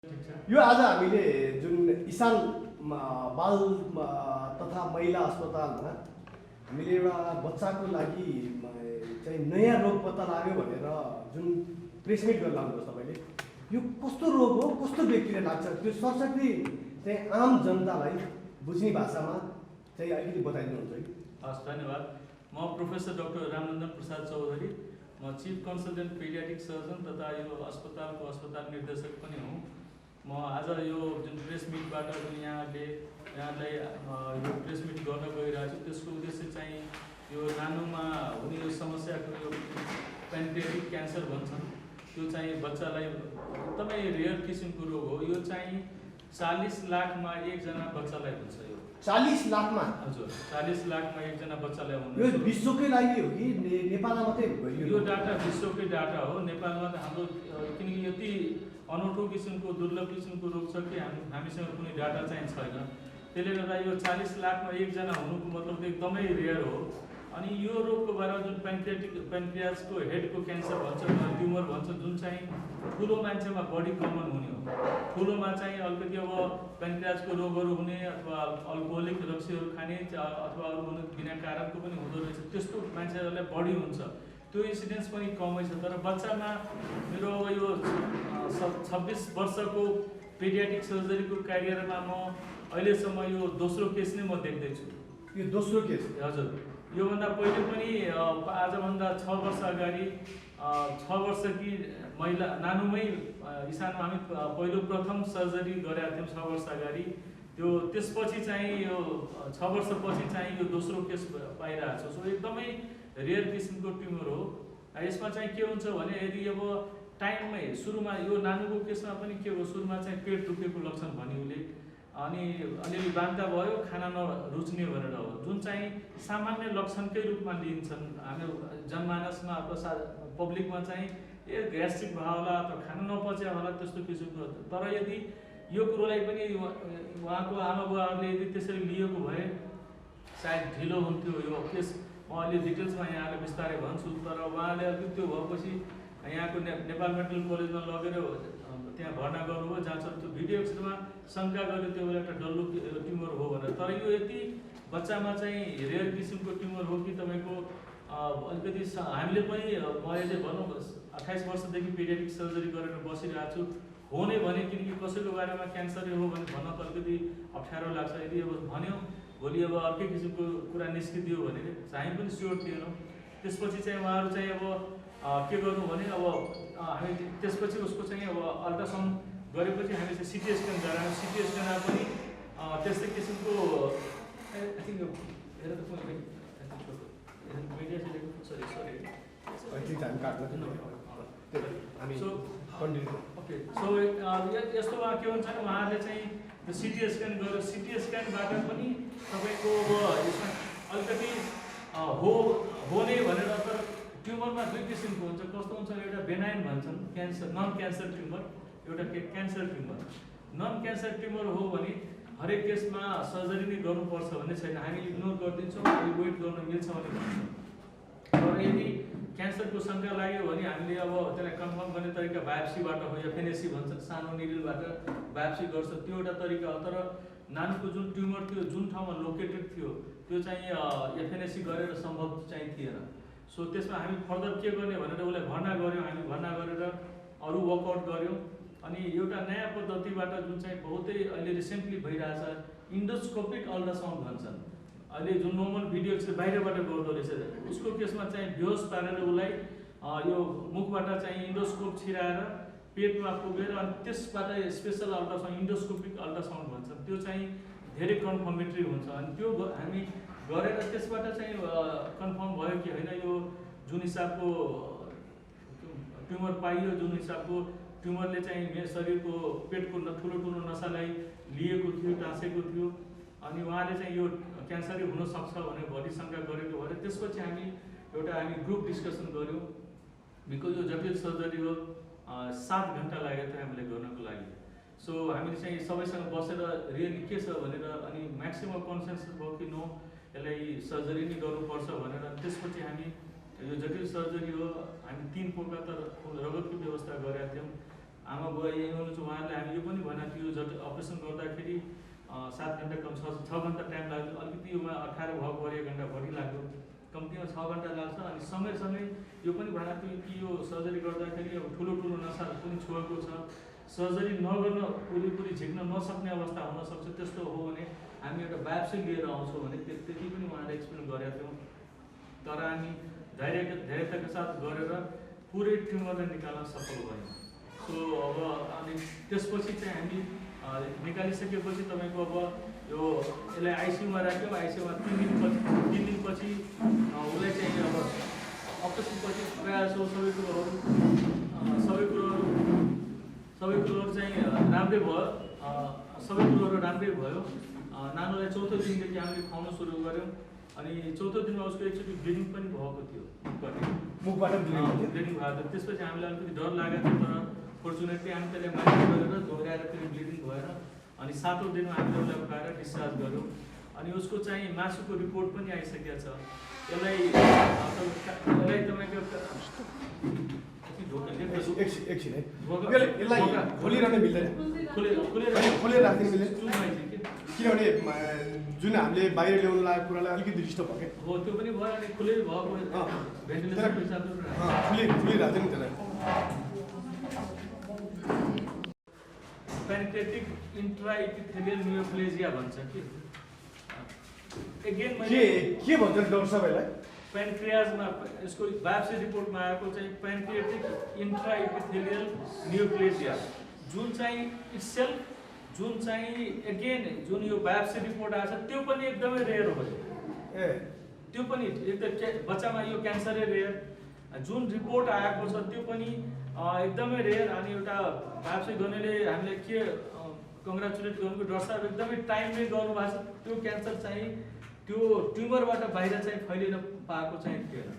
यो आज हामीले जुन इसान बाल तथा महिला अस्पतालमा हामीले एउटा बच्चाको लागि चाहिँ नयाँ रोग पत्ता लाग्यो भनेर जुन प्रेस मिट गर्न लाग्नु तपाईँले यो कस्तो रोग हो, कस्तो व्यक्तिले लाग्छ, त्यो सरसर्ती चाहिँ आम जनतालाई बुझ्ने भाषामा चाहिँ अलिकति बताइदिनुहुन्छ कि? हस्, धन्यवाद। म प्रोफेसर डाक्टर रामनन्दन प्रसाद चौधरी, म चिफ कन्सल्टेन्ट पेडियाट्रिक सर्जन तथा यो अस्पतालको अस्पताल निर्देशक पनि हुँ। म आज यो जुन प्रेस मिटबाट जुन यहाँलाई यो प्रेस मिट गर्न गइरहेको छु, त्यसको उद्देश्य चाहिँ यो नानोमा हुने यो समस्याको यो पेन्क्रियाटिक क्यान्सर भन्छन्, त्यो चाहिँ बच्चालाई एकदमै रेयर किसिमको रोग हो। यो चाहिँ 40 लाखमा एकजना बच्चालाई हुन्छ। यो 40 लाखमा? हजुर, 40 लाखमा एकजना बच्चालाई हुन्छ। यो विश्वकै लागि हो कि नेपालमा मात्रै हो? यो डाटा विश्वकै डाटा हो। नेपालमा त हाम्रो किनकि यति अनौठो किसिमको दुर्लभ किसिमको रोग छ कि हामीसँग कुनै डाटा चाहिँ छैन। त्यसले गर्दा यो 40 लाखमा एकजना हुनुको मतलब त एकदमै रेयर हो। अनि यो रोगको बारेमा जुन पेन्क्रियासको हेडको क्यान्सर भन्छ, ट्युमर भन्छ, जुन चाहिँ ठुलो मान्छेमा बढी कमन हुने हो। ठुलोमा चाहिँ अलिकति अब पेन्क्रियासको रोगहरू हुने अथवा अल्कोहोलिक रक्सीहरू खाने अथवा अरू बिना कारणको पनि हुँदो रहेछ, त्यस्तो मान्छेहरूलाई बढी हुन्छ। त्यो इन्सिडेन्स पनि कमै छ। तर बच्चामा मेरो अब यो 26 वर्षको पेडियाट्रिक सर्जरीको क्यारियरमा म अहिलेसम्म यो दोस्रो केस नै म देख्दैछु। यो दोस्रो केस? हजुर। योभन्दा पहिले पनि आजभन्दा 6 वर्ष अगाडि 6 वर्षकी महिला नानुमै इसानमा हामी प्रथम सर्जरी गरेका थियौँ 6 वर्ष अगाडि। त्यसपछि चाहिँ यो 6 वर्षपछि चाहिँ यो दोस्रो केस पाइरहेको छ। सो एकदमै रेयर किसिमको ट्युमर हो। यसमा चाहिँ के हुन्छ भने यदि अब टाइममै सुरुमा यो नानुको केसमा पनि के हो, सुरुमा चाहिँ पेट दुखेको लक्षण भन्यो उसले, अनि अलिअलि बान्ता भयो, खाना नरुच्ने भनेर हो, जुन चाहिँ सामान्य लक्षणकै रूपमा लिन्छन् हाम्रो जनमानसमा अथवा पब्लिकमा चाहिँ ग्यास्ट्रिक भयो होला अथवा खाना नपच्या होला, त्यस्तो किसिमको। तर यदि यो कुरोलाई पनि उहाँको आमा बुवाहरूले यदि त्यसरी लिएको भए सायद ढिलो हुन्थ्यो यो केस। म अलि डिटेल्समा यहाँलाई बिस्तारै भन्छु। तर उहाँले अलिक त्यो भएपछि यहाँको नेपाल मेडिकल कलेजमा लगेर त्यहाँ भर्ना गर्नुभयो, जहाँ चाहिँ त्यो भिडियो एक्सरेमा शङ्का गर्यो त्यो बेला एउटा डल्लो ट्युमर हो भनेर। तर यो यति बच्चामा चाहिँ रेयर किसिमको ट्युमर हो कि तपाईँको अलिकति हामीले पनि मैले चाहिँ भनौँ 28 वर्षदेखि पेडियाट्रिक सर्जरी गरेर बसिरहेको छु। हो नै भने किनकि कसैको बारेमा क्यान्सर हो भने भन्न त अलिकति अप्ठ्यारो लाग्छ। यदि अब भन्यो भोलि अब अर्कै किसिमको कुरा निस्किदियो भने चाहिँ पनि स्योर थिएनौँ। त्यसपछि चाहिँ उहाँहरू चाहिँ अब के गर्नु भने अब हामी त्यसपछि उसको चाहिँ अब अल्ट्रासाउन्ड गरेपछि हामी चाहिँ सिटी स्क्यान गरायौँ। सिटी स्क्यानमा पनि त्यस्तै किसिमको यस्तोमा के हुन्छ भने उहाँहरूले चाहिँ सिटी स्क्यान गर्यो। सिटी स्क्यानबाट पनि तपाईँको यसमा अलिकति हो नै भनेर। तर ट्युमरमा दुई किसिमको हुन्छ। कस्तो हुन्छ, एउटा बेनाइन भन्छन् क्यान्सर, नन क्यान्सर ट्युमर, एउटा cancer tumour. Non cancer tumour हो भने हरेक केसमा सर्जरी नै गर्नुपर्छ भन्ने छैन, हामी इग्नोर गरिदिन्छौँ, वेट गर्न मिल्छ भने भन्छौँ। तर यदि क्यान्सरको शङ्का लाग्यो भने हामीले अब त्यसलाई कन्फर्म गर्ने तरिका बायोप्सीबाट हो, एफएनएसी भन्छ, सानो निडलबाट बायोप्सी गर्छ, त्यो एउटा तरिका हो। तर नानुको जुन ट्युमर थियो, जुन ठाउँमा लोकेटेड थियो, त्यो चाहिँ एफएनएसी गरेर सम्भव चाहिँ थिएन। सो त्यसमा हामी फर्दर के गर्ने भनेर उसलाई भर्ना गऱ्यौँ। हामी भर्ना गरेर अरू वर्कआउट गऱ्यौँ। अनि एउटा नयाँ पद्धतिबाट जुन चाहिँ बहुतै अहिले रिसेन्टली भइरहेछ, इन्डोस्कोपिक अल्ट्रासाउन्ड भन्छन्। अहिले जुन नर्मल भिडियो चाहिँ बाहिरबाट गर्दो रहेछ, उसको केसमा चाहिँ बेहोस पारेर उसलाई यो मुखबाट चाहिँ इन्डोस्कोप छिराएर पेटमा पुगेर अनि त्यसबाट स्पेसल अल्ट्रासाउन्ड, इन्डोस्कोपिक अल्ट्रासाउन्ड भन्छन्, त्यो चाहिँ धेरै कन्फर्मेटरी हुन्छ। अनि त्यो हामी गरेर त्यसबाट चाहिँ कन्फर्म भयो कि होइन यो जुन हिसाबको ट्युमर पाइयो, जुन हिसाबको ट्युमरले चाहिँ मेरो शरीरको पेटको ठुलो नसालाई लिएको थियो, टाँसेको थियो, अनि उहाँले चाहिँ यो क्यान्सरै हुनसक्छ भनेर भरि शङ्का गरेको भएर त्यसपछि हामी ग्रुप डिस्कसन गऱ्यौँ। बिकज यो जटिल सर्जरी हो, 7 घन्टा लागेको थियो हामीले गर्नको लागि। सो हामीले चाहिँ सबैसँग बसेर रियली के छ भनेर अनि म्याक्सिमम कन्सेन्सस भयो कि नो, यसलाई सर्जरी नै गर्नुपर्छ भनेर। त्यसपछि हामी यो जटिल सर्जरी हो, हामी 3 प्रकार त रगतको व्यवस्था गरेका थियौँ। आमा बुवा यही हुनुहुन्छ, उहाँहरूले हामी यो पनि भनेको थियो अपरेसन गर्दाखेरि 7 घन्टा कम 6 घन्टा टाइम लाग्यो, अलिकति योमा 18 भएको 1 घन्टा बढी लाग्यो, कम्तीमा 6 घन्टा लाग्छ। अनि सँगै यो पनि भनेको थियो कि यो सर्जरी गर्दाखेरि अब ठुलो नसा पनि छोएको छ, सर्जरी नगर्न पुरै झिक्न नसक्ने अवस्था हुनसक्छ, त्यस्तो हो भने हामी एउटा बायोप्सी लिएर आउँछौँ भने त्यति पनि उहाँले एक्सप्लेन गरेका थियौँ। तर हामी धैर्यताका साथ गरेर पुरै ट्युमरलाई निकाल्न सफल भयौँ। सो अब अनि त्यसपछि चाहिँ हामी निकालिसकेपछि तपाईँको अब यो यसलाई आइसियुमा राख्यौँ। आइसियुमा 3 दिनपछि उसलाई चाहिँ अब अपरेसनपछि प्रायः सबै कुरोहरू चाहिँ राम्रै भयो, सबै कुरोहरू राम्रै भयो। नानुलाई 4थो दिनदेखि हामीले खुवाउन सुरु गऱ्यौँ। अनि 4थो दिनमा उसको एकचोटि ब्लिडिङ पनि भएको थियो, मुखबाट ब्लिडिङ भएको थियो। त्यसपछि हामीलाई अलिकति डर लागेको थियो, तर फोर्चुनेटली हामी त्यसलाई मालिस गरेर दोहोऱ्याएर फेरि ब्लिडिङ भएर अनि 7औं दिनमा हामीले उसलाई उठाएर डिस्चार्ज गऱ्यौँ। अनि उसको चाहिँ मासुको रिपोर्ट पनि आइसकेको छ। यसलाई तपाईँको एकछिन है, यसलाई खोलिरहन मिल्दैन, खोलेर राख्नु मिल्दैन, किनभने जुन हामीले बाहिर ल्याउनु लागेको कुरालाई अलिकति डिस्टर्ब भयो क्या। हो त्यो पनि भयो। अनि खुलै भएको भेन्टिलेसन खोलिरहेको नि त्यसलाई। पेनिट्रेटिक इन्ट्राइपिथेलियल नियोप्लेजिया भन्छ कि एगेन के भन्छ डाक्टर साहबलाई? पेनक्रियाजमा यसको बायोप्सी रिपोर्टमा आएको चाहिँ पेनक्रियाटिक इन्ट्राइपिथेलियल नियोप्लेजिया, जुन चाहिँ इटसेल्फ जुन चाहिँ एगेन जुन यो बायोप्सी रिपोर्ट आएको छ त्यो पनि एकदमै रेयर हो। त्यो पनि एकदम बच्चामा यो क्यान्सरै रेयर, जुन रिपोर्ट आएको छ त्यो पनि एकदमै रेयर। अनि एउटा बायोप्सी गर्नेले हामीले के कङ्ग्रेचुलेट गर्नुको, डाक्टर साहब एकदमै टाइममै गर्नुभएको छ। त्यो क्यान्सर चाहिँ त्यो ट्युमरबाट बाहिर चाहिँ फैलिन पाएको चाहिँ थिएन।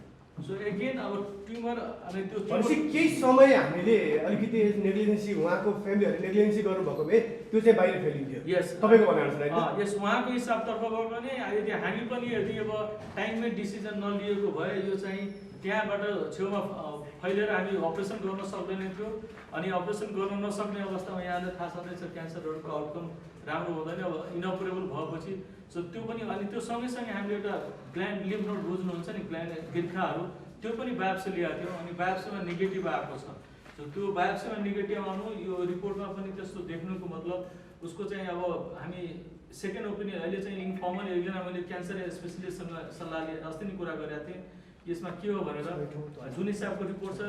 सो एगेन अब ट्युमर अनि त्यो केही समय हामीले अलिकति नेग्लिजेन्सी, उहाँको फ्यामिलीहरूले नेग्लिजेन्सी गर्नुभएको भए त्यो चाहिँ बाहिर फैलिन्थ्यो। यस तपाईँको भनाइअनुसार यस उहाँको हिसाबतर्फबाट पनि यदि हामी पनि यदि अब टाइममै डिसिजन नलिएको भए यो चाहिँ त्यहाँबाट छेउमा फैलेर हामी अपरेसन गर्न सक्दैन थियो। अनि अपरेसन गर्न नसक्ने अवस्थामा यहाँलाई थाहा छँदैछ क्यान्सरहरूको आउटकम राम्रो हुँदैन अब इनअपरेबल भएपछि। सो त्यो पनि अनि त्यो सँगैसँगै हामीले एउटा ग्ल्यान्ड लिम्फ नोड बुझ्नुहुन्छ नि, ग्ल्यान्ड गिर्खाहरू, त्यो पनि बायोप्सी ल्याएको थियौँ। अनि बायोप्सीमा नेगेटिभ आएको छ। सो त्यो बायोप्सीमा नेगेटिभ आउनु, यो रिपोर्टमा पनि त्यस्तो देख्नुको मतलब उसको चाहिँ अब हामी सेकेन्ड ओपिनियन अहिले चाहिँ इन्फर्मल एकजना मैले क्यान्सर स्पेसलिस्टसँग सल्लाह लिएर अस्ति नै कुरा गरेको थिएँ। यसमा के हो भनेर जुन हिसाबको रिपोर्ट छ,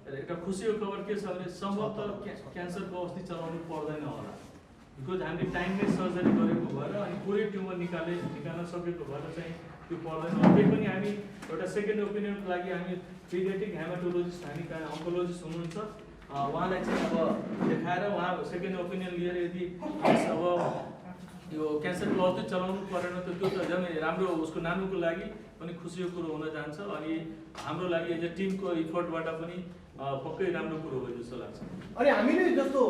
एउटा खुसीको खबर के छ भने सम्भवतः क्यान्सरको औषधि चलाउनु पर्दैन होला, बिकज हामीले टाइममै सर्जरी गरेको भएर अनि पुरै ट्युमर निकाल्न सकेको भएर चाहिँ त्यो पर्दैन। त्यही पनि हामी एउटा सेकेन्ड ओपिनियनको लागि हामी पिडियाट्रिक हेमाटोलोजिस्ट, हामी कहाँ अन्कोलोजिस्ट हुनुहुन्छ, उहाँलाई चाहिँ अब देखाएर उहाँ सेकेन्ड ओपिनियन लिएर यदि अब यो क्यान्सरको औषधि चलाउनु परेन त त्यो त एकदमै राम्रो उसको नानुको लागि पनि खुसीको कुरो हुन जान्छ। अनि हाम्रो लागि एज अ टिमको इफोर्टबाट पनि पक्कै राम्रो कुरो हो जस्तो लाग्छ। अनि हामीले जस्तो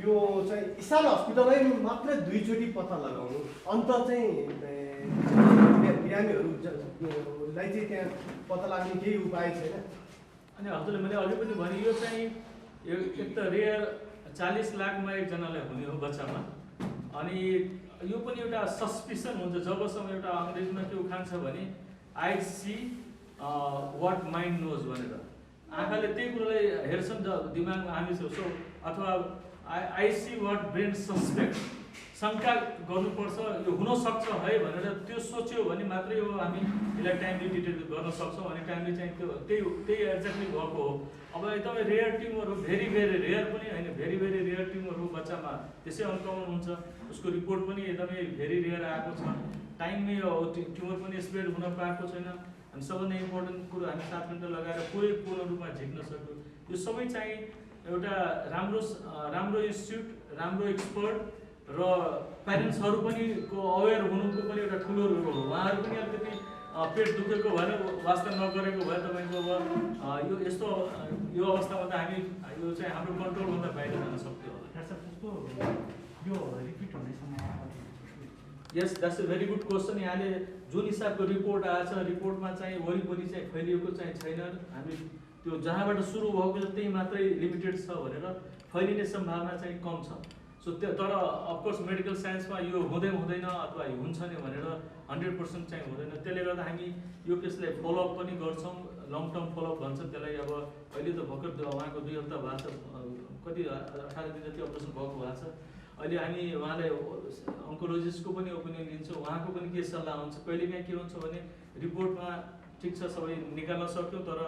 यो चाहिँ इसाल हस्पिटललाई मात्र 2 चोटि पत्ता लगाउनु, अन्त चाहिँ बिरामीहरूलाई चाहिँ त्यहाँ पत्ता लाग्ने केही उपाय छैन। अनि हजुरले मैले अघि पनि भने यो चाहिँ एक त रेयर 40 लाखमा एकजनालाई हुने हो बच्चामा। अनि यो पनि एउटा सस्पिसन हुन्छ जबसम्म एउटा अङ्ग्रेजीमा के उखान छ भने I see what mind knows भनेर, आँखाले त्यही कुरोलाई हेर्छन् दिमागमा हामी सो अथवा I see what brain suspect, शङ्का गर्नुपर्छ यो हुनसक्छ है भनेर त्यो सोच्यो भने मात्रै हो हामी यसलाई टाइमली डिटेक्ट गर्न सक्छौँ। अनि टाइमली चाहिँ त्यो त्यही एक्ज्याक्टली भएको हो। अब एकदमै रेयर ट्युमर हो, भेरी रेयर पनि होइन, भेरी रेयर ट्युमर हो, बच्चामा त्यसै अनकमन हुन्छ, उसको रिपोर्ट पनि एकदमै भेरी रेयर आएको छ, टाइममै ट्युमर पनि स्प्रेड हुन पाएको छैन। अनि सबभन्दा इम्पोर्टेन्ट कुरो हामी 7 घन्टा लगाएर पूर्ण रूपमा झिक्न सक्यौँ। यो सबै चाहिँ एउटा राम्रो इन्स्टिट्युट, राम्रो एक्सपर्ट र प्यारेन्ट्सहरू पनि अवेर हुनुको पनि एउटा ठुलो रोल हो। उहाँहरू पनि अलिकति पेट दुखेको भएर वास्ता नगरेको भए तपाईँको अब यो यस्तो यो अवस्थामा त हामी यो चाहिँ हाम्रो कन्ट्रोलभन्दा बाहिर जान सक्थ्यो होला। Yes that's a very good question. यहाँले जुन हिसाबको रिपोर्ट आएछ, रिपोर्टमा चाहिँ वरिपरि चाहिँ फैलिएको चाहिँ छैन, हामी त्यो जहाँबाट सुरु भएको छ त्यही मात्रै लिमिटेड छ भनेर फैलिने सम्भावना चाहिँ कम छ। सो त्यो तर अफकोर्स मेडिकल साइन्समा यो हुँदैन अथवा हुन्छ नि भनेर 100% चाहिँ हुँदैन। त्यसले गर्दा हामी यो केसलाई फलोअप पनि गर्छौँ, लङ टर्म फलोअप भन्छ त्यसलाई। अब अहिले त भर्खर उहाँको 2 हप्ता भएको छ, कति 18 दिन जति अपरेसन भएको छ। अहिले हामी उहाँलाई अन्कोलोजिस्टको पनि ओपिनियन लिन्छौँ, उहाँको पनि के सल्लाह हुन्छ। कहिलेकाहीँ के हुन्छ भने रिपोर्टमा ठिक छ सबै निकाल्न सक्यौँ, तर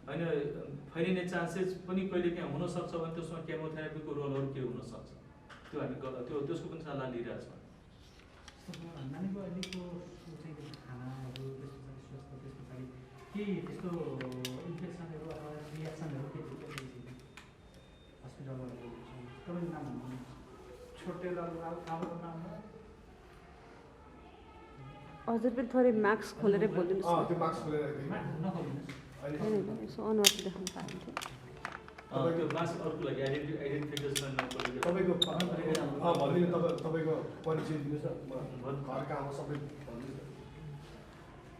होइन फैलिने चान्सेस पनि कहिलेकाहीँ हुनसक्छ भने त्यसमा केमोथेरापीको रोलहरू के हुनसक्छ, त्यो हामी त्यसको पनि सल्लाह लिइरहेछौँ। नानीको अहिलेको चाहिँ खानाहरू त्यस पछाडि केही त्यस्तो इन्फेक्सनहरू अथवा रिएक्सनहरू के हस्पिटलबाट तपाईँको नाम भन्नु? छोटेलाल राव हाम्रो नाम हो। हजुर पनि थोरै मास्क खोलेर बोलिदिनुहोस् त्यो मास्क खोलेर यसो अनुहार देखाउनु पाइन्छ। त्यो मास्क अरूको लागि आइडेन्टिफिकेसन तपाईँको तपाईँको परिचय दिनुहोस् न, घरका आमा सबै भन्नुहोस् न।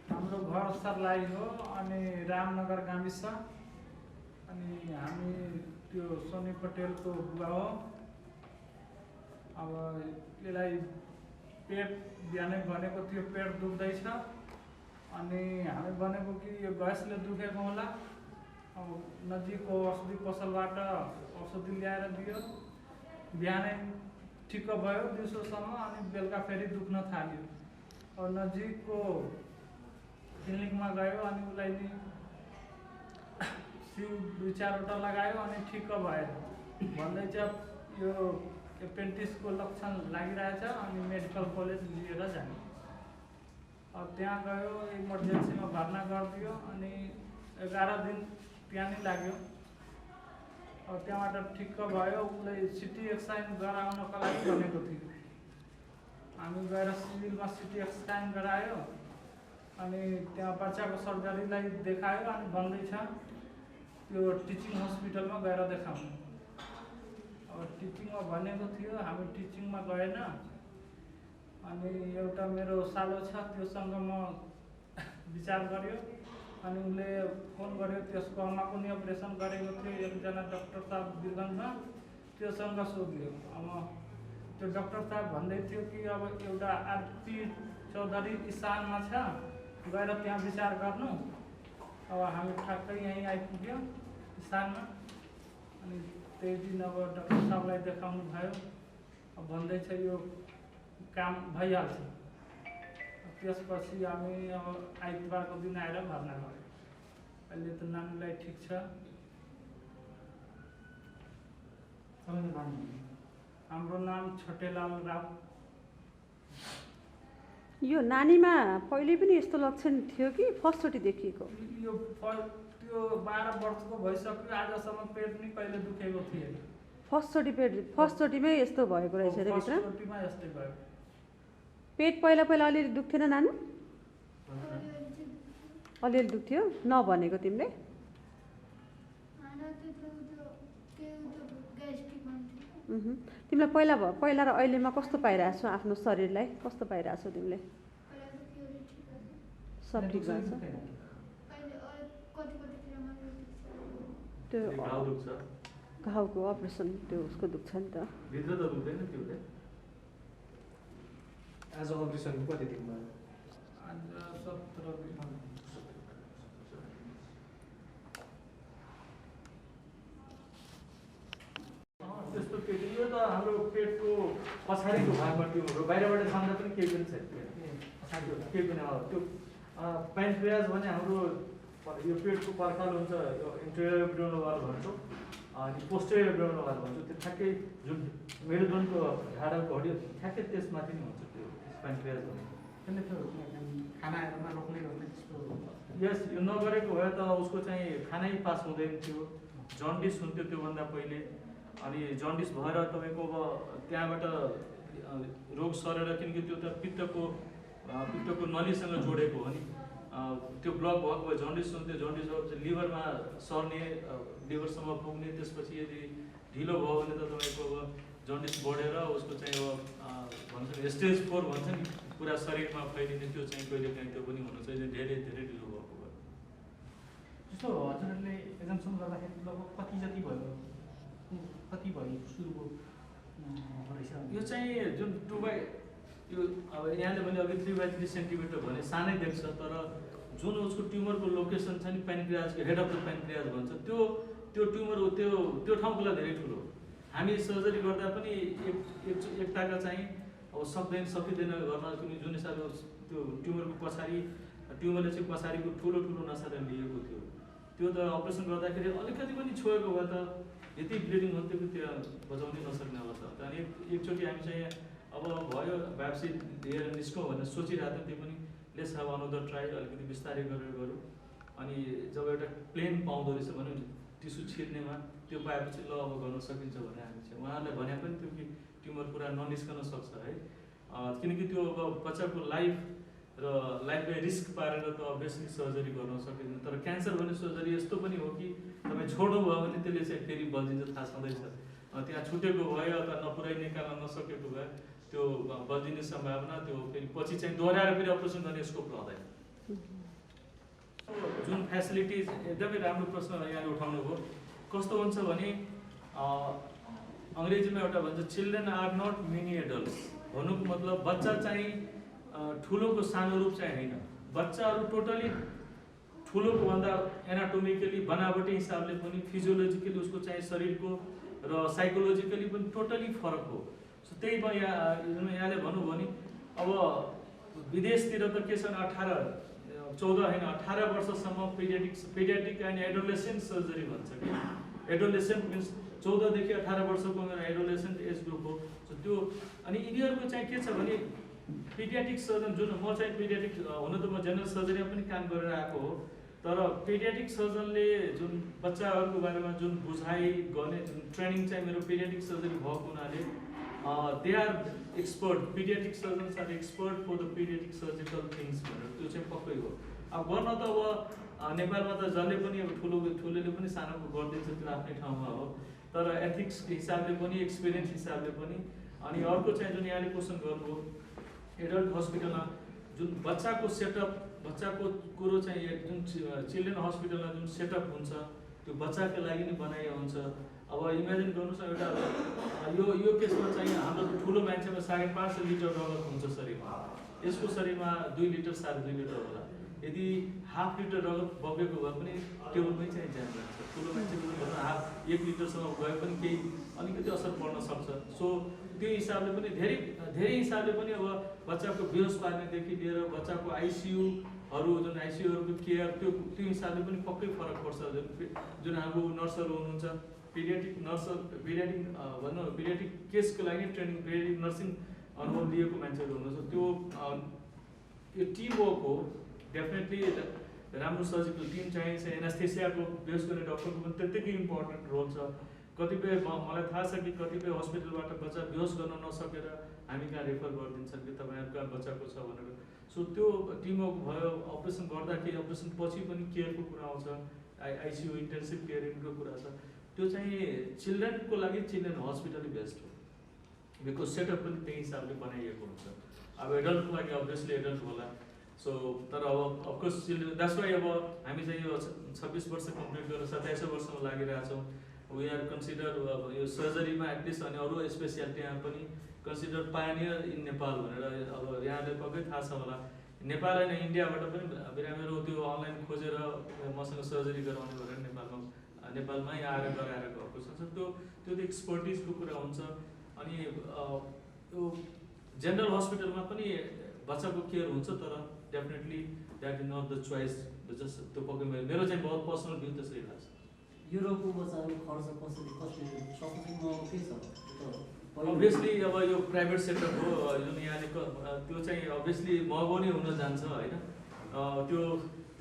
हाम्रो घर सर्लाही हो अनि रामनगर गाविस, अनि हामी त्यो सोनी पटेलको बुवा हो। अब यसलाई पेट बिहानै भनेको थियो पेट दुख्दैछ, अनि हामी भनेको कि यो ग्यासले दुखेको होला। अब नजिकको औषधि पसलबाट औषधि ल्याएर दियो, बिहानै ठिक्क भयो दिउँसोसम्म, अनि बेलुका फेरि दुख्न थाल्यो। अब नजिकको क्लिनिकमा गयो, अनि उसलाई नि सिउ 2-4वटा लगायो, अनि ठिक्क भयो। भन्दैछ यो एपेन्डिक्सको लक्षण लागिरहेछ, अनि मेडिकल कलेज लिएर जाने। अब त्यहाँ गयो, इमर्जेन्सीमा भर्ना गरिदियो, अनि 11 दिन त्यहाँ नै लाग्यो। अब त्यहाँबाट ठिक्क भयो, उसलाई सिटी एक्सरे गराउनको लागि भनेको थियो। हामी गएर सिभिलमा सिटी एक्सरे गरायो, अनि त्यहाँ बच्चाको सर्जरीलाई देखायो, अनि भन्दैछ त्यो टिचिङ हस्पिटलमा गएर देखाउनु। अब टिचिङमा भनेको थियो, हामी टिचिङमा गएन। अनि एउटा मेरो सालो छ, त्योसँग म विचार गर्यो, अनि उसले फोन गर्यो, त्यसको आमाको नि अपरेसन गरेको थियो एकजना डाक्टर साहब वीरगन्जमा, त्योसँग सोध्यो। अब त्यो डाक्टर साहब भन्दै थियो कि अब एउटा आरपी चौधरी इसानमा छ, गएर त्यहाँ विचार गर्नु। अब हामी ठ्याक्कै यहीँ आइपुग्यो इसानमा, अनि त्यही दिन अब डाक्टर साहबलाई देखाउनु भयो। अब भन्दैछ यो काम भइहाल्छ। त्यसपछि हामी अब आइतबारको दिन आएर भर्ना गऱ्यौँ। अहिले त नानीलाई ठिक छ। हाम्रो नाम छोटेलाल राव। यो नानीमा पहिले पनि यस्तो लक्षण थियो कि फर्स्टचोटि देखिएको? यो त्यो 12 वर्षको भइसक्यो, आजसम्म पेट नि कहिले दुखेको थिएन। फर्स्टचोटिमै यस्तो भएको रहेछ भित्र? फर्स्टचोटिमा यस्तै भयो। पेट पहिला अलिअलि दुख्थेन नानु? अलिअलि दुख्थ्यो, नभनेको तिमीले? तिमीलाई पहिला र अहिलेमा कस्तो पाइरहेको छौ? आफ्नो शरीरलाई कस्तो पाइरहेको छौ तिमीले? सब ठिक भएको छ? त्यो घाउको अपरेसन त्यो उसको दुख्छ नि त भित्र त दुख्दैन त्यो? आज अपरेसन कति दिन भयो? आज 17 दिन। त्यस्तो पेट यो त हाम्रो पेटको पछाडिको भागमा त्यो बाहिरबाट छाम्दा पनि केही पनि छैन, केही पनि। त्यो प्यान्क्रियाज भने हाम्रो यो पेटको पर्खाल हुन्छ, यो इन्टेरियर एब्डोमिनल वाल भन्छौँ, अनि पोस्टेरियर एब्डोमिनल वाल भन्छौँ। त्यो ठ्याक्कै जुन मेरुदण्डको ढाडाको हड्डी ठ्याक्कै त्यसमाथि नै हुन्छ त्यो प्यान्क्रियाज भने। खानाहरूमा रोक्ने गर्ने त्यस्तो? यस, यो नगरेको भए त उसको चाहिँ खानै पास हुँदैन थियो, जन्डिस हुन्थ्यो त्योभन्दा पहिले। अनि जन्डिस भएर तपाईँको अब त्यहाँबाट रोग सरेर, किनकि त्यो त पित्तको नलीसँग जोडेको हो नि, त्यो ब्लक भएको भए जन्डिस हुन्थ्यो। जन्डिस भएपछि लिभरमा सर्ने, लिभरसम्म पुग्ने, त्यसपछि यदि ढिलो भयो भने त तपाईँको अब जन्डिस बढेर उसको चाहिँ अब भन्छ नि स्टेज 4 भन्छ नि, पुरा शरीरमा फैलिने, त्यो चाहिँ कहिलेकाहीँ त्यो पनि हुनु चाहिँ धेरै धेरै ढिलो भएको भयो। जस्तो हजुरहरूले एक्जाम्सन गर्दाखेरि लगभग कति जति भयो? कति भयो सुरुको रहेछ? यो चाहिँ जुन 2 यो अब यहाँले भने अघि 3 × 3 सेन्टिमिटर भने सानै देख्छ, तर जुन उसको ट्युमरको लोकेसन छ नि प्यानक्रियाजको हेड अफ द प्यानक्रियाज भन्छ, त्यो ट्युमर हो, त्यो ठाउँको लागि धेरै ठुलो। हामी सर्जरी गर्दा पनि एक टाका चाहिँ अब सकिँदैन गर्न, किनकि जुन हिसाबले त्यो ट्युमरको पछाडि ट्युमरले चाहिँ पछाडिको ठुलो नसाले लिएको थियो, त्यो त अपरेसन गर्दाखेरि अलिकति पनि छोएको भए त यति ब्लिडिङ हुन्थ्यो कि त्यो बचाउनै नसक्ने अवस्था। त्यहाँदेखि एकचोटि हामी चाहिँ अब भयो बायोप्सी लिएर निस्कौँ भनेर सोचिरहेको थियौँ, त्यो पनि लेट्स हेभ अनदर ट्राई, अलिकति बिस्तारै गरेर गरौँ। अनि जब एउटा प्लेन पाउँदो रहेछ भने टिस्यु छिर्नेमा त्यो पाएपछि ल अब गर्न सकिन्छ भने हामी चाहिँ उहाँहरूले भने पनि त्यो कि ट्युमर पुरा ननिस्कन सक्छ है, किनकि त्यो अब बच्चाको लाइफलाई रिस्क पारेर त अभियसली सर्जरी गर्न सकिँदैन। तर क्यान्सर भन्ने सर्जरी यस्तो पनि हो कि तपाईँ छोड्नुभयो भने त्यसले चाहिँ फेरि बल्झिन्छ, थाहा छँदैछ। त्यहाँ छुटेको भयो अथवा नपुरै निकाल्न नसकेको भए त्यो बल्झिने सम्भावना, त्यो फेरि पछि चाहिँ दोहोऱ्याएर फेरि अपरेसन गर्ने स्कोप रहँदैन। जुन फेसिलिटिज एकदमै राम्रो प्रश्न यहाँले उठाउनु भयो। कस्तो हुन्छ भने अङ्ग्रेजीमा एउटा भन्छ children are not mini adults, भन्नुको मतलब बच्चा चाहिँ ठुलोको सानो रूप चाहिँ होइन। बच्चाहरू टोटली ठुलोको भन्दा एनाटोमिकली बनावटी हिसाबले पनि फिजियोलोजिकली उसको चाहिँ शरीरको र साइकोलोजिकली पनि टोटली फरक हो। सो त्यही भयो यहाँले भन्नुभयो भने अब विदेशतिर त के छ 14 होइन 18 वर्षसम्म पेडियाट्रिक एन्ड एडोलेसेन्ट सर्जरी भन्छ कि एडोलेसेन्ट मिन्स 14 देखि 18 वर्षको एडोलेसेन्ट एज ग्रुप हो। सो त्यो अनि यिनीहरूको चाहिँ के छ भने पेडियाट्रिक सर्जन जुन म चाहिँ पेडियाट्रिक हुन त म जेनरल सर्जरीमा पनि काम गरेर आएको हो, तर पेडियाट्रिक सर्जनले जुन बच्चाहरूको बारेमा जुन बुझाइ गर्ने जुन ट्रेनिङ चाहिँ मेरो पेडियाट्रिक सर्जरी भएको हुनाले they are expert, paediatric surgeons are expert for the paediatric surgical things भनेर त्यो चाहिँ पक्कै हो। अब गर्न त अब नेपालमा त जसले पनि अब ठुलोले पनि सानोको गरिदिन्छ, त्यो आफ्नै ठाउँमा हो, तर एथिक्स हिसाबले पनि एक्सपिरियन्स हिसाबले पनि। अनि अर्को चाहिँ जुन यहाँले क्वेसन गर्नुभयो एडल्ट हस्पिटलमा जुन बच्चाको सेटअप, बच्चाको कुरो चाहिँ जुन चिल्ड्रेन हस्पिटलमा जुन सेटअप हुन्छ त्यो बच्चाको लागि नै बनाइएको हुन्छ। अब इमेजिन गर्नुहोस् न एउटा यो केसमा चाहिँ हाम्रो ठुलो मान्छेमा 550 लिटर रगत हुन्छ शरीरमा, यसको शरीरमा 2 लिटर 2.5 लिटर होला। यदि हाफ लिटर रगत बगेको भए पनि टेबलमै चाहिँ ज्यान लाग्छ। ठुलो मान्छेको 1 लिटरसम्म गए पनि केही अलिकति असर पर्न सक्छ। सो त्यो हिसाबले पनि धेरै हिसाबले पनि अब बच्चाको बेहोस पार्नेदेखि लिएर बच्चाको आइसियुहरू जुन आइसियुहरूको केयर त्यो हिसाबले पनि पक्कै फरक पर्छ। जुन हाम्रो नर्सहरू हुनुहुन्छ पेडियाट्रिक भनौँ पेडियाट्रिक केसको लागि ट्रेनिङ पेडियाट्रिक नर्सिङ अनुभव लिएको मान्छेहरू हुनुहुन्छ, त्यो यो टिम वर्क हो। डेफिनेटली राम्रो सर्जिकल टिम चाहिन्छ। एनास्थेसियाको बेहोस गर्ने डक्टरको पनि त्यत्तिकै इम्पोर्टेन्ट रोल छ। कतिपय मलाई थाहा छ कि कतिपय हस्पिटलबाट बच्चा बेहोस गर्न नसकेर हामी कहाँ रेफर गरिदिन्छ कि तपाईँहरूको बच्चाको छ भनेर। सो त्यो टिमवर्क भयो। अपरेसन गर्दाखेरि अपरेसन पछि पनि केयरको कुरा आउँछ, आइसियु इन्टेन्सिभ केयर युनिटको कुरा छ। त्यो चाहिँ चिल्ड्रेनको लागि चिल्ड्रेन हस्पिटलै बेस्ट हो, बिकज सेटअप पनि त्यही हिसाबले बनाइएको हुन्छ। अब एडल्टको लागि अभियसली एडल्ट होला। सो तर अब अफकोर्स चिल्ड्रेन द्याट्स वाइ अब हामी चाहिँ यो 26 वर्ष कम्प्लिट गरेर 27औं वर्षमा लागिरहेछौँ। वी आर कन्सिडर अब यो सर्जरीमा एटलिस्ट अनि अरू स्पेसियालिटीमा पनि कन्सिडर पायनियर इन नेपाल भनेर। अब यहाँले पक्कै थाहा छ होला, नेपाल होइन इन्डियाबाट पनि बिरामीहरू त्यो अनलाइन खोजेर मसँग सर्जरी गराउने भनेर नेपालमै आएर गराएर गएको छ। त्यो एक्सपर्टिजको कुरा हुन्छ। अनि त्यो जेनरल हस्पिटलमा पनि बच्चाको केयर हुन्छ, तर definitely that is not the choice. Just त्यो पक्कै मेरो चाहिँ बहुत पर्सनल भ्यू त्यसरी लाग्छ। यो रोगको बचाउने खर्च कसरी के छ? अभियसली अब यो प्राइभेट सेक्टर हो जुन यहाँले त्यो चाहिँ अभियसली महँगो नै हुन जान्छ होइन। त्यो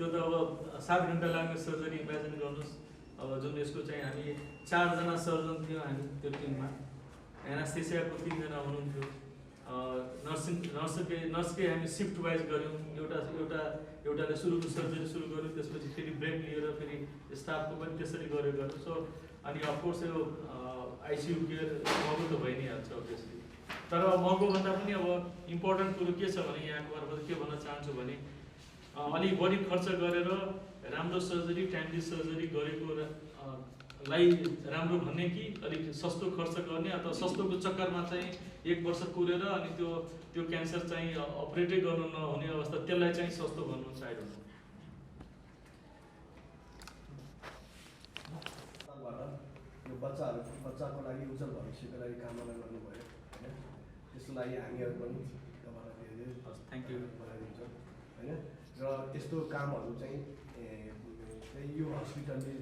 त अब 7 घन्टा लाग्ने सर्जरी इमेजिन गर्नुहोस्। अब जुन यसको चाहिँ हामी 4 जना सर्जन थियो हामी त्यो टिममा, एनास्थेसियाको 3 जना हुनुहुन्थ्यो, नर्सकै हामी सिफ्ट वाइज गऱ्यौँ। एउटाले सुरुको सर्जरी सुरु गऱ्यौँ, त्यसपछि फेरि ब्रेक लिएर फेरि स्टाफको पनि त्यसरी गऱ्यौँ। सो अनि अफकोर्स यो आइसियु केयर महँगो त भइ नै हाल्छ अभियसली। तर महँगो भन्दा पनि अब इम्पोर्टेन्ट कुरो के छ भने यहाँको बारेमा के भन्न चाहन्छु भने अलिक बढी खर्च गरेर राम्रो सर्जरी टाइमली सर्जरी गरेको लाई राम्रो भन्ने कि अलिक सस्तो खर्च गर्ने अथवा सस्तोको चक्करमा चाहिँ 1 वर्ष कुरेर अनि त्यो क्यान्सर चाहिँ अपरेटै गर्नु नहुने अवस्था त्यसलाई चाहिँ सस्तो भन्नुहुन्छ आई डोन्ट नो। यो बच्चाको लागि उज्जवल भविष्यको लागि कामना गर्नुभयो होइन, त्यसको लागि हामीहरू पनि तपाईँलाई धेरै थ्याङ्क यू बनाइदिन्छौँ होइन। र यस्तो कामहरू चाहिँ यो हस्पिटलले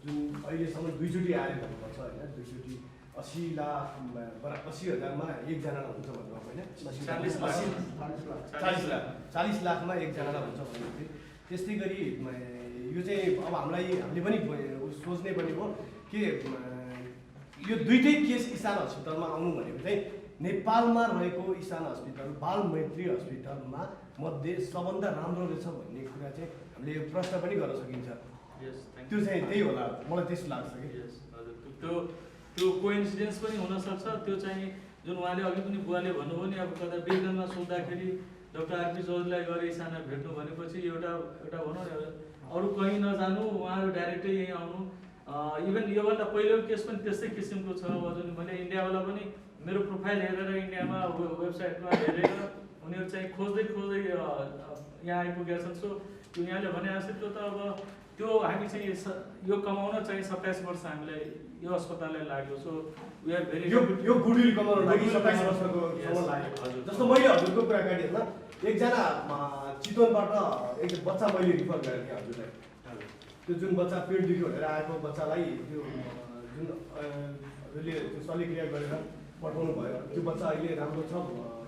जुन अहिलेसम्म 2 चोटि आयो भन्नुपर्छ होइन, 2 चोटि 80,000मा 1 जनालाई हुन्छ भन्नु होइन, 40 लाखमा 1 जनालाई हुन्छ भन्नु थियो। त्यस्तै गरी यो चाहिँ अब हामीले पनि सोच्ने पनि हो कि यो दुईटै केस इसान हस्पिटलमा आउनु भनेको चाहिँ नेपालमा रहेको इसान हस्पिटल बाल मैत्री हस्पिटलमा मध्ये सबभन्दा राम्रो रहेछ भन्ने कुरा चाहिँ हामीले प्रश्न पनि गर्न सकिन्छ। त्यो चाहिँ त्यही होला, मलाई त्यस्तो लाग्छ कि त्यो कोइन्सिडेन्स पनि हुनसक्छ। त्यो चाहिँ जुन उहाँले अघि पनि बुवाले भन्नुभयो नि, अब कता बिरगन्जमा सोद्धाखेरि डाक्टर आरपी चौधरीलाई गएर इसाना भेट्नु भनेपछि एउटा भनौँ न अरू कहीँ नजानु, उहाँहरू डाइरेक्टै यहीँ आउनु। इभन योभन्दा पहिलो केस पनि त्यस्तै किसिमको छ। अब जुन मैले इन्डियावाला पनि मेरो प्रोफाइल हेरेर इन्डियामा वेबसाइटमा हेरेर उनीहरू चाहिँ खोज्दै यहाँ आइपुगेका छन्। सो त्यो यहाँले भने जस्तै त्यो त अब त्यो हामी चाहिँ यो कमाउन चाहिँ 27 वर्ष हामीलाई यो अस्पताललाई लाग्यो। सो वी आर भेरी यो गुडविल कमाउन लागि 27 वर्षको समय लाग्यो। जस्तो मैले हजुरको कुरा काटेँ होइन, एकजना चितवनबाट एक बच्चा मैले रिफर गरेको थिएँ हजुरलाई। त्यो जुन बच्चा पेट दुख्यो भनेर आएको बच्चालाई त्यो जुन हजुरले त्यो शल्यक्रिया गरेर पठाउनु भयो, त्यो बच्चा अहिले राम्रो छ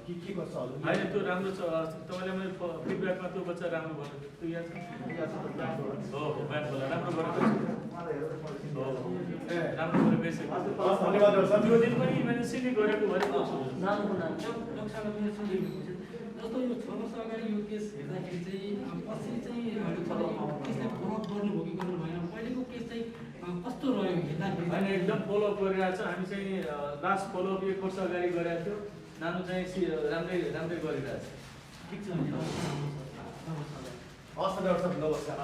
के गर्छ हजुर? होइन त्यो राम्रो छ। तपाईँले मैले फिडब्याकमा त्यो बच्चा राम्रो भन्नु त्यो याद छ? हो ब्याट बोला राम्रो गरेको छ। राम्रो गरेको रहेछ। धन्यवाद सर। त्यो दिन पनि मैले सिडी गरेको भनेको छु। जस्तो यो 6 वर्ष अगाडि यो केस हेर्दाखेरि चाहिँ पछि चाहिँ केसलाई फलोअप गर्नुभयो कि गर्नु भएन, पहिलेको केस चाहिँ कस्तो रह्यो हेर्दाखेरि? होइन एकदम फलोअप गरिरहेको छ। हामी चाहिँ लास्ट फलोअप 1 वर्ष अगाडि गरेको थियो। नानु चाहिँ राम्रै गरिरहेछ। ठिक छ। हस् डाक्टर साहब, नमस्कार।